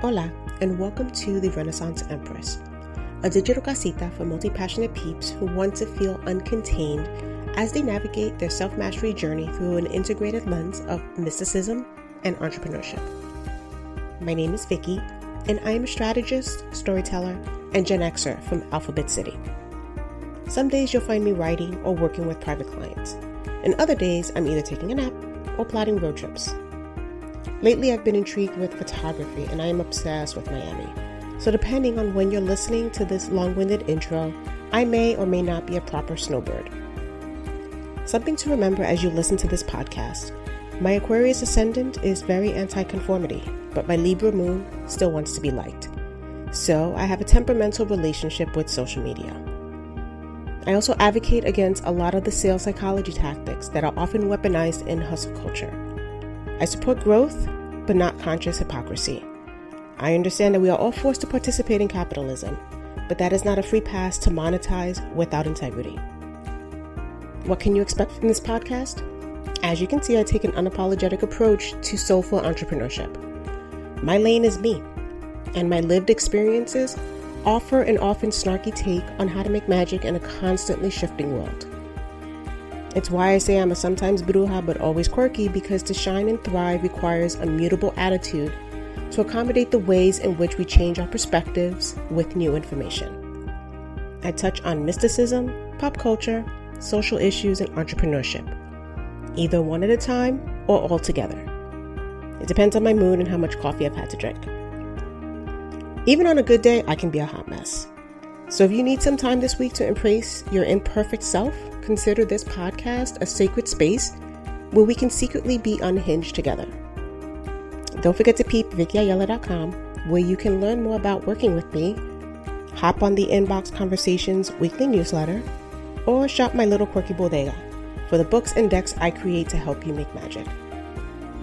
Hola, and welcome to the Renaissance Empress, a digital casita for multi-passionate peeps who want to feel uncontained as they navigate their self-mastery journey through an integrated lens of mysticism and entrepreneurship. My name is Vicky, and I am a strategist, storyteller, and Gen Xer from Alphabet City. Some days you'll find me writing or working with private clients, and other days I'm either taking a nap or plotting road trips. Lately, I've been intrigued with photography, and I am obsessed with Miami. So depending on when you're listening to this long-winded intro, I may or may not be a proper snowbird. Something to remember as you listen to this podcast: my Aquarius ascendant is very anti-conformity, but my Libra moon still wants to be liked. So I have a temperamental relationship with social media. I also advocate against a lot of the sales psychology tactics that are often weaponized in hustle culture. I support growth, but not conscious hypocrisy. I understand that we are all forced to participate in capitalism, but that is not a free pass to monetize without integrity. What can you expect from this podcast? As you can see, I take an unapologetic approach to soulful entrepreneurship. My lane is me, and my lived experiences offer an often snarky take on how to make magic in a constantly shifting world. It's why I say I'm a sometimes bruja but always quirky, because to shine and thrive requires a mutable attitude to accommodate the ways in which we change our perspectives with new information. I touch on mysticism, pop culture, social issues, and entrepreneurship, either one at a time or all together. It depends on my mood and how much coffee I've had to drink. Even on a good day, I can be a hot mess. So if you need some time this week to embrace your imperfect self, consider this podcast a sacred space where we can secretly be unhinged together. Don't forget to peep VickyAyala.com, where you can learn more about working with me, hop on the Inbox Conversations weekly newsletter, or shop my little quirky bodega for the books and decks I create to help you make magic.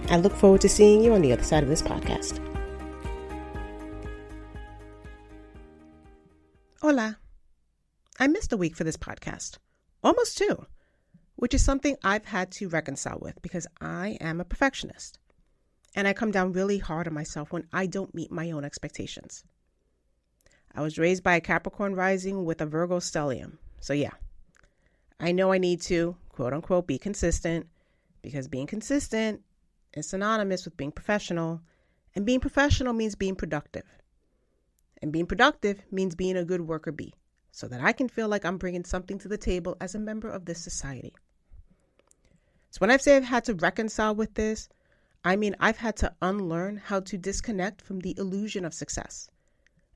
I look forward to seeing you on the other side of this podcast. Hola. I missed a week for this podcast. Almost two, which is something I've had to reconcile with because I am a perfectionist. And I come down really hard on myself when I don't meet my own expectations. I was raised by a Capricorn rising with a Virgo stellium. So yeah, I know I need to, quote unquote, be consistent, because being consistent is synonymous with being professional. And being professional means being productive. And being productive means being a good worker bee, so that I can feel like I'm bringing something to the table as a member of this society. So when I say I've had to reconcile with this, I mean I've had to unlearn how to disconnect from the illusion of success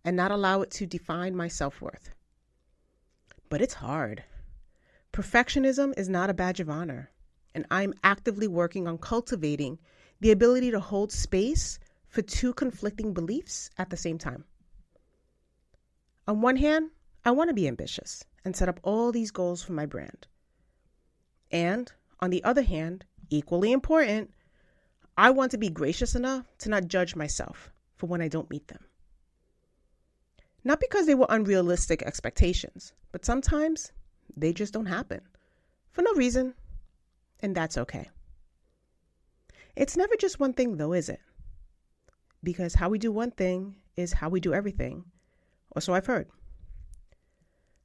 and not allow it to define my self-worth. But it's hard. Perfectionism is not a badge of honor, and I'm actively working on cultivating the ability to hold space for two conflicting beliefs at the same time. On one hand, I want to be ambitious and set up all these goals for my brand. And on the other hand, equally important, I want to be gracious enough to not judge myself for when I don't meet them. Not because they were unrealistic expectations, but sometimes they just don't happen for no reason, and that's okay. It's never just one thing though, is it? Because how we do one thing is how we do everything, or so I've heard.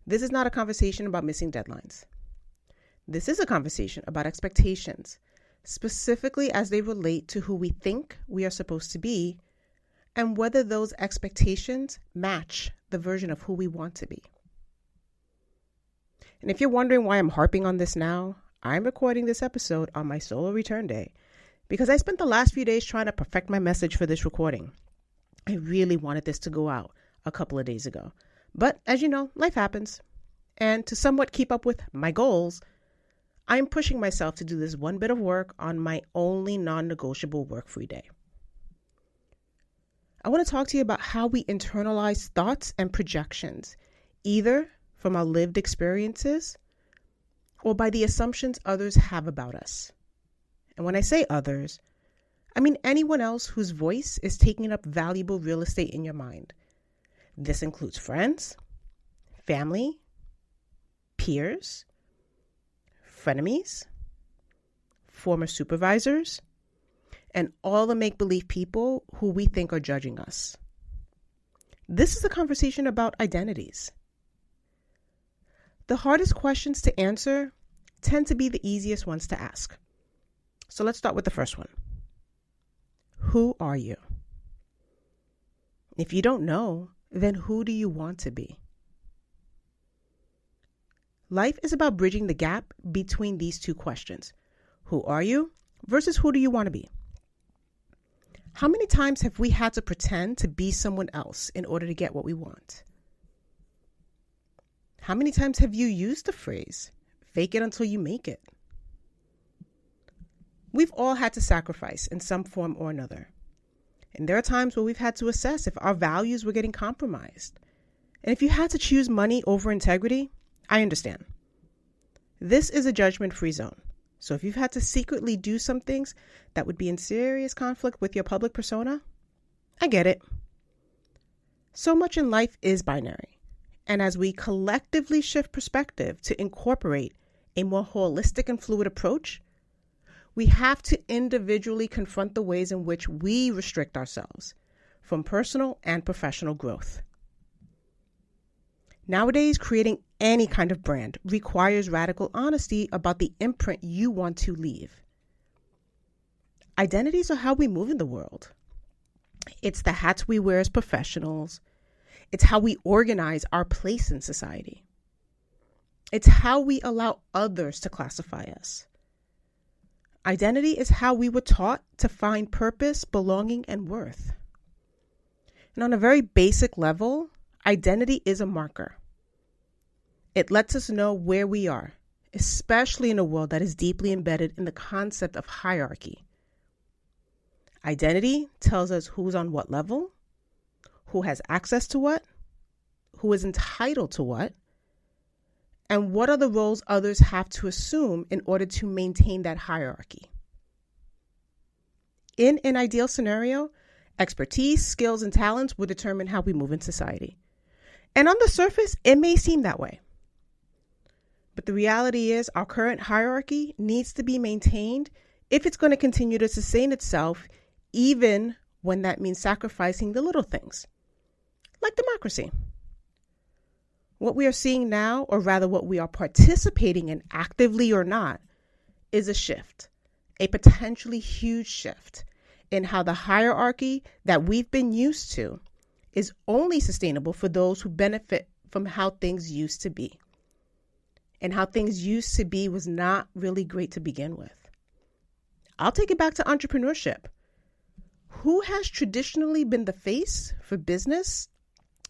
This is not a conversation about missing deadlines. This is a conversation about expectations, specifically as they relate to who we think we are supposed to be and whether those expectations match the version of who we want to be. And if you're wondering why I'm harping on this now, I'm recording this episode on my solo return day because I spent the last few days trying to perfect my message for this recording. I really wanted this to go out a couple of days ago. But as you know, life happens. And to somewhat keep up with my goals, I'm pushing myself to do this one bit of work on my only non-negotiable work-free day. I want to talk to you about how we internalize thoughts and projections, either from our lived experiences or by the assumptions others have about us. And when I say others, I mean anyone else whose voice is taking up valuable real estate in your mind. This includes friends, family, peers, frenemies, former supervisors, and all the make-believe people who we think are judging us. This is a conversation about identities. The hardest questions to answer tend to be the easiest ones to ask. So let's start with the first one. Who are you? If you don't know, then who do you want to be? Life is about bridging the gap between these two questions. Who are you versus who do you want to be? How many times have we had to pretend to be someone else in order to get what we want? How many times have you used the phrase, fake it until you make it? We've all had to sacrifice in some form or another. And there are times where we've had to assess if our values were getting compromised. And if you had to choose money over integrity, I understand. This is a judgment-free zone. So if you've had to secretly do some things that would be in serious conflict with your public persona, I get it. So much in life is binary. And as we collectively shift perspective to incorporate a more holistic and fluid approach, we have to individually confront the ways in which we restrict ourselves from personal and professional growth. Nowadays, creating any kind of brand requires radical honesty about the imprint you want to leave. Identities are how we move in the world. It's the hats we wear as professionals. It's how we organize our place in society. It's how we allow others to classify us. Identity is how we were taught to find purpose, belonging, and worth. And on a very basic level, identity is a marker. It lets us know where we are, especially in a world that is deeply embedded in the concept of hierarchy. Identity tells us who's on what level, who has access to what, who is entitled to what, and what are the roles others have to assume in order to maintain that hierarchy. In an ideal scenario, expertise, skills, and talents will determine how we move in society. And on the surface, it may seem that way. But the reality is our current hierarchy needs to be maintained if it's going to continue to sustain itself, even when that means sacrificing the little things, like democracy. What we are seeing now, or rather what we are participating in actively or not, is a shift, a potentially huge shift in how the hierarchy that we've been used to is only sustainable for those who benefit from how things used to be. And how things used to be was not really great to begin with. I'll take it back to entrepreneurship. Who has traditionally been the face for business,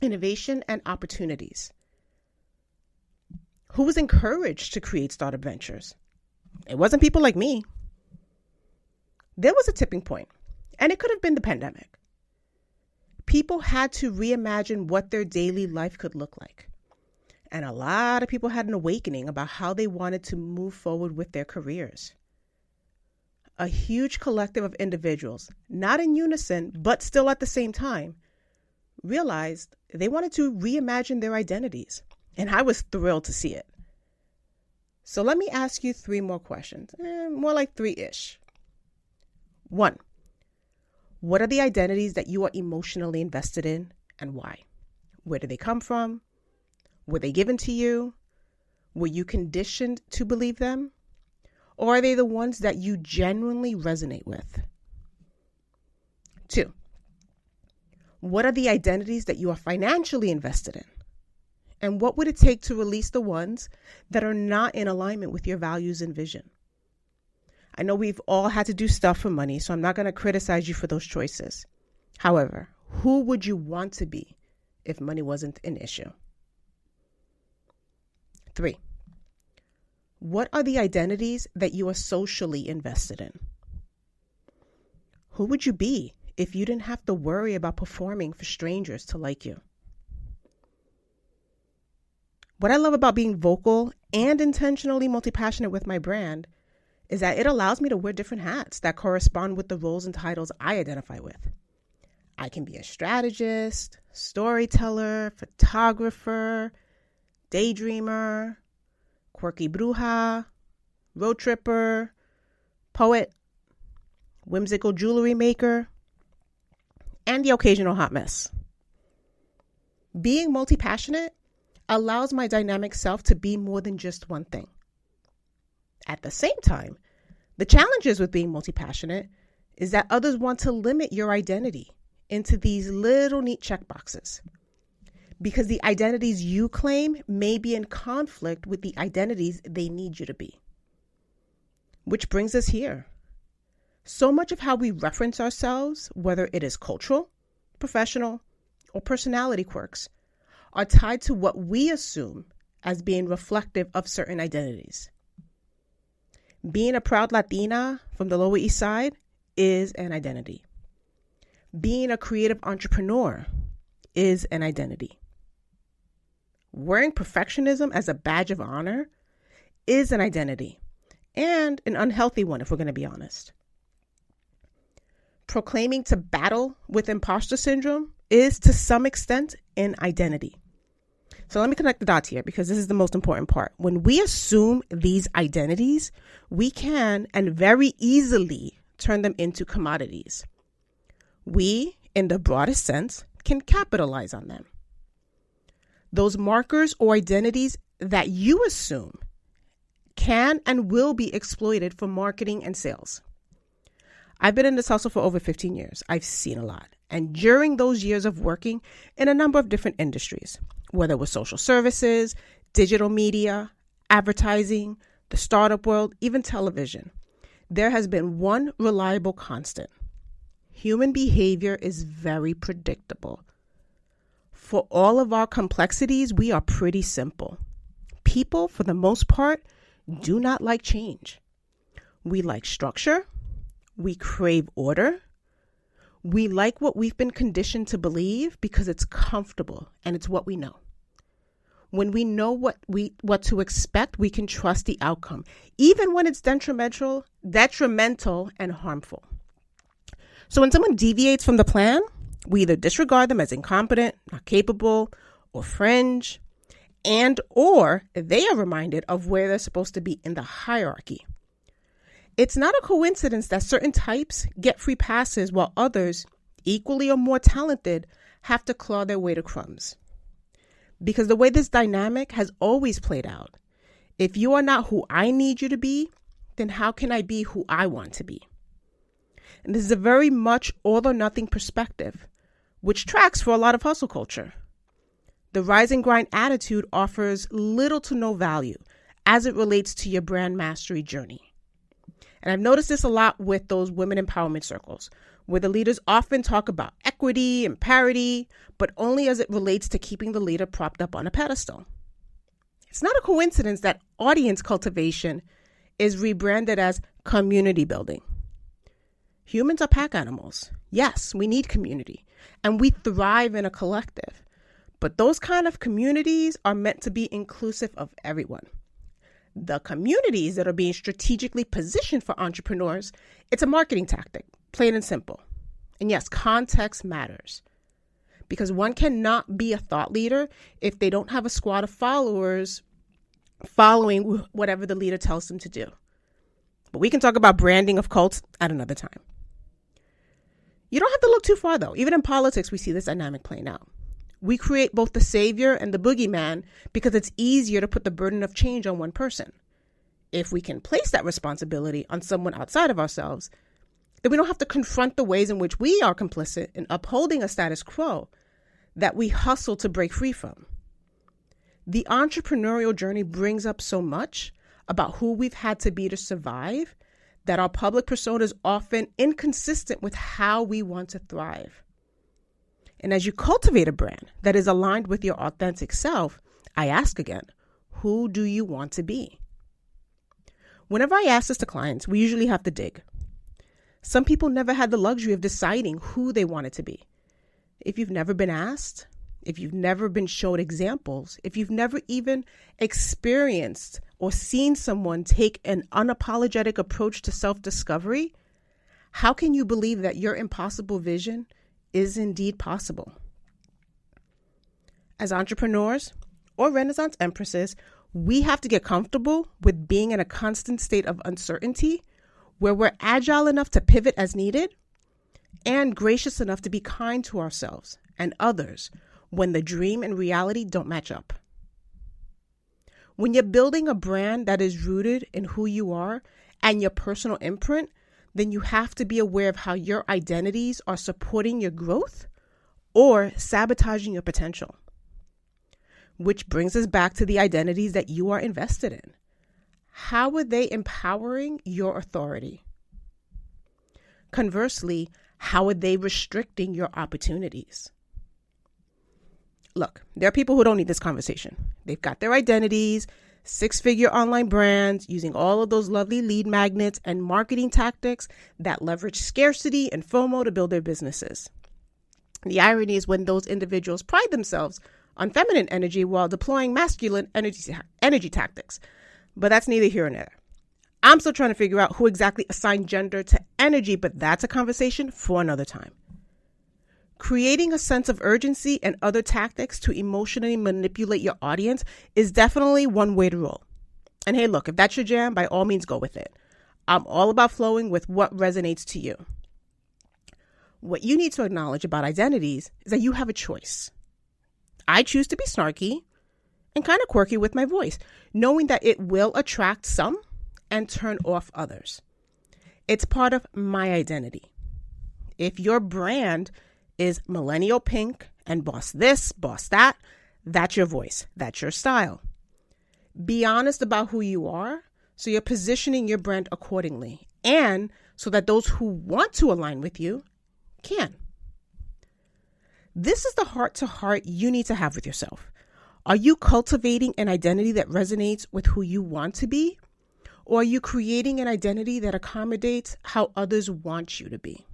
innovation, and opportunities? Who was encouraged to create startup ventures? It wasn't people like me. There was a tipping point, and it could have been the pandemic. People had to reimagine what their daily life could look like. And a lot of people had an awakening about how they wanted to move forward with their careers. A huge collective of individuals, not in unison, but still at the same time, realized they wanted to reimagine their identities. And I was thrilled to see it. So let me ask you 3 more questions, more like 3-ish. 1, what are the identities that you are emotionally invested in and why? Where do they come from? Were they given to you? Were you conditioned to believe them? Or are they the ones that you genuinely resonate with? 2, what are the identities that you are financially invested in? And what would it take to release the ones that are not in alignment with your values and vision? I know we've all had to do stuff for money, so I'm not going to criticize you for those choices. However, who would you want to be if money wasn't an issue? 3, what are the identities that you are socially invested in? Who would you be if you didn't have to worry about performing for strangers to like you? What I love about being vocal and intentionally multi-passionate with my brand is that it allows me to wear different hats that correspond with the roles and titles I identify with. I can be a strategist, storyteller, photographer, daydreamer, quirky bruja, road tripper, poet, whimsical jewelry maker, and the occasional hot mess. Being multi-passionate allows my dynamic self to be more than just one thing. At the same time, the challenges with being multi-passionate is that others want to limit your identity into these little neat checkboxes, because the identities you claim may be in conflict with the identities they need you to be. Which brings us here. So much of how we reference ourselves, whether it is cultural, professional, or personality quirks, are tied to what we assume as being reflective of certain identities. Being a proud Latina from the Lower East Side is an identity. Being a creative entrepreneur is an identity. Wearing perfectionism as a badge of honor is an identity, and an unhealthy one if we're going to be honest. Proclaiming to battle with imposter syndrome is to some extent an identity. So let me connect the dots here because this is the most important part. When we assume these identities, we can and very easily turn them into commodities. We, in the broadest sense, can capitalize on them. Those markers or identities that you assume can and will be exploited for marketing and sales. I've been in this hustle for over 15 years. I've seen a lot. And during those years of working in a number of different industries, whether it was social services, digital media, advertising, the startup world, even television, there has been one reliable constant. Human behavior is very predictable. For all of our complexities, we are pretty simple. People, for the most part, do not like change. We like structure. We crave order. We like what we've been conditioned to believe because it's comfortable and it's what we know. When we know what to expect, we can trust the outcome, even when it's detrimental and harmful. So when someone deviates from the plan, we either disregard them as incompetent, not capable, or fringe, or they are reminded of where they're supposed to be in the hierarchy. It's not a coincidence that certain types get free passes while others, equally or more talented, have to claw their way to crumbs. Because the way this dynamic has always played out, if you are not who I need you to be, then how can I be who I want to be? And this is a very much all or nothing perspective, which tracks for a lot of hustle culture. The rise and grind attitude offers little to no value as it relates to your brand mastery journey. And I've noticed this a lot with those women empowerment circles, where the leaders often talk about equity and parity, but only as it relates to keeping the leader propped up on a pedestal. It's not a coincidence that audience cultivation is rebranded as community building. Humans are pack animals. Yes, we need community, and we thrive in a collective. But those kind of communities are meant to be inclusive of everyone. The communities that are being strategically positioned for entrepreneurs, it's a marketing tactic, plain and simple. And yes, context matters, because one cannot be a thought leader if they don't have a squad of followers following whatever the leader tells them to do. But we can talk about branding of cults at another time. You don't have to look too far, though. Even in politics, we see this dynamic playing out. We create both the savior and the boogeyman because it's easier to put the burden of change on one person. If we can place that responsibility on someone outside of ourselves, then we don't have to confront the ways in which we are complicit in upholding a status quo that we hustle to break free from. The entrepreneurial journey brings up so much about who we've had to be to survive that our public persona is often inconsistent with how we want to thrive. And as you cultivate a brand that is aligned with your authentic self, I ask again, who do you want to be? Whenever I ask this to clients, we usually have to dig. Some people never had the luxury of deciding who they wanted to be. If you've never been asked, if you've never been showed examples, if you've never even experienced or seen someone take an unapologetic approach to self-discovery, how can you believe that your impossible vision is indeed possible? As entrepreneurs or Renaissance empresses, we have to get comfortable with being in a constant state of uncertainty where we're agile enough to pivot as needed and gracious enough to be kind to ourselves and others when the dream and reality don't match up. When you're building a brand that is rooted in who you are and your personal imprint, then you have to be aware of how your identities are supporting your growth or sabotaging your potential. Which brings us back to the identities that you are invested in. How are they empowering your authority? Conversely, how are they restricting your opportunities? Look, there are people who don't need this conversation. They've got their identities, 6-figure online brands, using all of those lovely lead magnets and marketing tactics that leverage scarcity and FOMO to build their businesses. The irony is when those individuals pride themselves on feminine energy while deploying masculine energy tactics. But that's neither here nor there. I'm still trying to figure out who exactly assigned gender to energy, but that's a conversation for another time. Creating a sense of urgency and other tactics to emotionally manipulate your audience is definitely one way to roll. And hey, look, if that's your jam, by all means, go with it. I'm all about flowing with what resonates to you. What you need to acknowledge about identities is that you have a choice. I choose to be snarky and kind of quirky with my voice, knowing that it will attract some and turn off others. It's part of my identity. If your brand is millennial pink and boss this, boss that, that's your voice, that's your style. Be honest about who you are so you're positioning your brand accordingly, and so that those who want to align with you can. This is the heart-to-heart you need to have with yourself. Are you cultivating an identity that resonates with who you want to be? Or are you creating an identity that accommodates how others want you to be?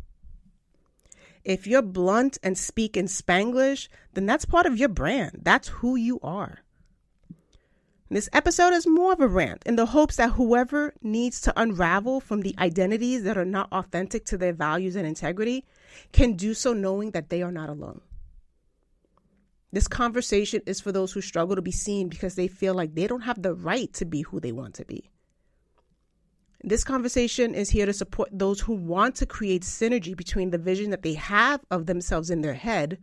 If you're blunt and speak in Spanglish, then that's part of your brand. That's who you are. This episode is more of a rant in the hopes that whoever needs to unravel from the identities that are not authentic to their values and integrity can do so knowing that they are not alone. This conversation is for those who struggle to be seen because they feel like they don't have the right to be who they want to be. This conversation is here to support those who want to create synergy between the vision that they have of themselves in their head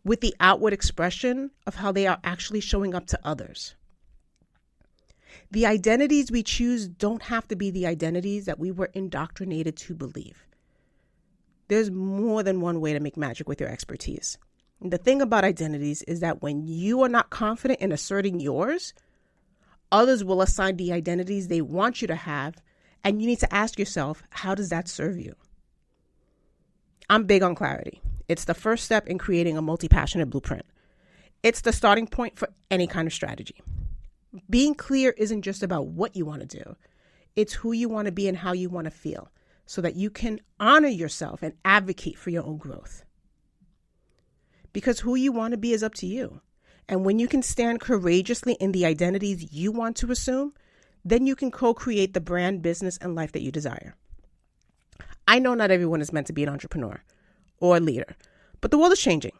with the outward expression of how they are actually showing up to others. The identities we choose don't have to be the identities that we were indoctrinated to believe. There's more than one way to make magic with your expertise. And the thing about identities is that when you are not confident in asserting yours, others will assign the identities they want you to have, and you need to ask yourself, how does that serve you? I'm big on clarity. It's the first step in creating a multi-passionate blueprint. It's the starting point for any kind of strategy. Being clear isn't just about what you want to do. It's who you want to be and how you want to feel so that you can honor yourself and advocate for your own growth. Because who you want to be is up to you. And when you can stand courageously in the identities you want to assume, then you can co-create the brand, business, and life that you desire. I know not everyone is meant to be an entrepreneur or a leader, but the world is changing.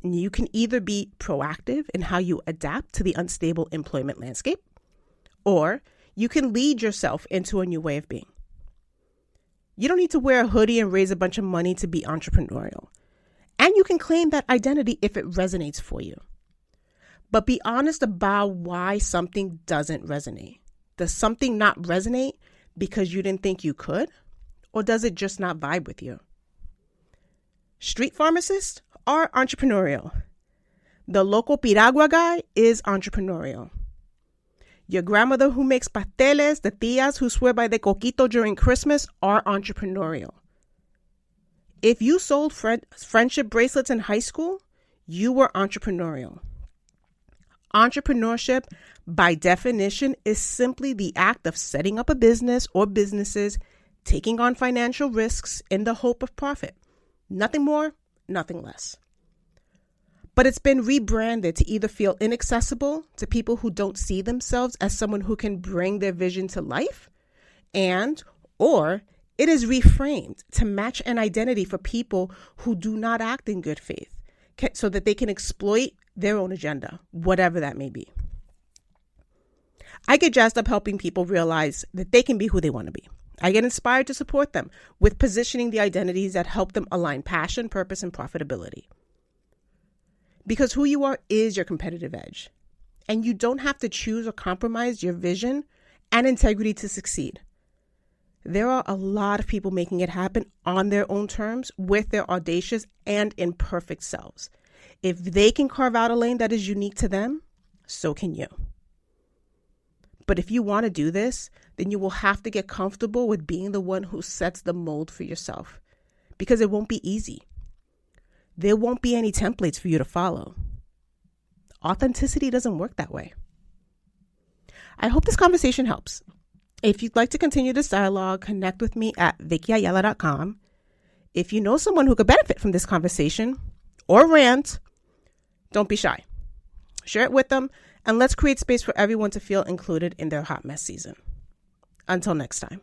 And you can either be proactive in how you adapt to the unstable employment landscape, or you can lead yourself into a new way of being. You don't need to wear a hoodie and raise a bunch of money to be entrepreneurial. And you can claim that identity if it resonates for you. But be honest about why something doesn't resonate. Does something not resonate because you didn't think you could? Or does it just not vibe with you? Street pharmacists are entrepreneurial. The local piragua guy is entrepreneurial. Your grandmother who makes pasteles, the tias who swear by the coquito during Christmas are entrepreneurial. If you sold friendship bracelets in high school, you were entrepreneurial. Entrepreneurship, by definition, is simply the act of setting up a business or businesses, taking on financial risks in the hope of profit. Nothing more, nothing less. But it's been rebranded to either feel inaccessible to people who don't see themselves as someone who can bring their vision to life, or it is reframed to match an identity for people who do not act in good faith, so that they can exploit their own agenda, whatever that may be. I get jazzed up helping people realize that they can be who they want to be. I get inspired to support them with positioning the identities that help them align passion, purpose, and profitability. Because who you are is your competitive edge. And you don't have to choose or compromise your vision and integrity to succeed. There are a lot of people making it happen on their own terms with their audacious and imperfect selves. If they can carve out a lane that is unique to them, so can you. But if you want to do this, then you will have to get comfortable with being the one who sets the mold for yourself, because it won't be easy. There won't be any templates for you to follow. Authenticity doesn't work that way. I hope this conversation helps. If you'd like to continue this dialogue, connect with me at vickyayala.com. If you know someone who could benefit from this conversation or rant, don't be shy. Share it with them, and let's create space for everyone to feel included in their hot mess season. Until next time.